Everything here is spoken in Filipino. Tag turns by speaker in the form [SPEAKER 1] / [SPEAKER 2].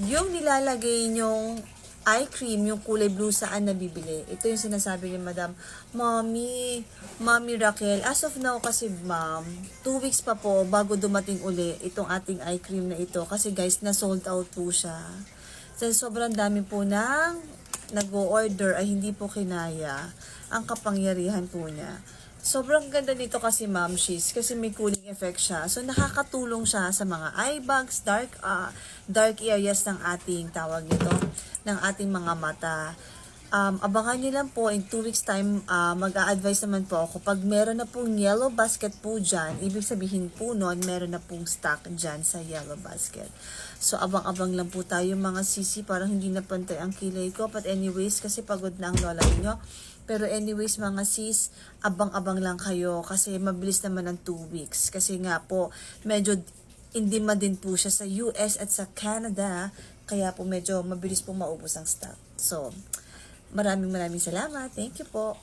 [SPEAKER 1] yung nilalagay nyong eye cream, yung kulay blue, saan nabibili? Ito yung sinasabi ni Madam, Mommy Raquel, as of now kasi ma'am, 2 weeks pa po bago dumating uli itong ating eye cream na ito. Kasi guys, na sold out po siya. So, sobrang dami po ng nag-o-order ay hindi po kinaya ang kapangyarihan po niya. Sobrang ganda nito kasi ma'am she's kasi may cooling effect siya. So nakakatulong siya sa mga eye bags, dark areas ng ating tawag nito, ng ating mga mata. Abangan nyo lang po in 2 weeks time, mag-a-advise naman po ako pag meron na pong yellow basket po dyan, ibig sabihin po nun meron na pong stock dyan sa yellow basket. So abang-abang lang po tayo mga sisi, parang hindi na pantay ang kilay ko, but anyways kasi pagod na ang lola niyo. Pero anyways mga sis, abang-abang lang kayo kasi mabilis naman ang 2 weeks. Kasi nga po, medyo indima din po siya sa US at sa Canada. Kaya po medyo mabilis po maubos ang stock. So, maraming salamat. Thank you po.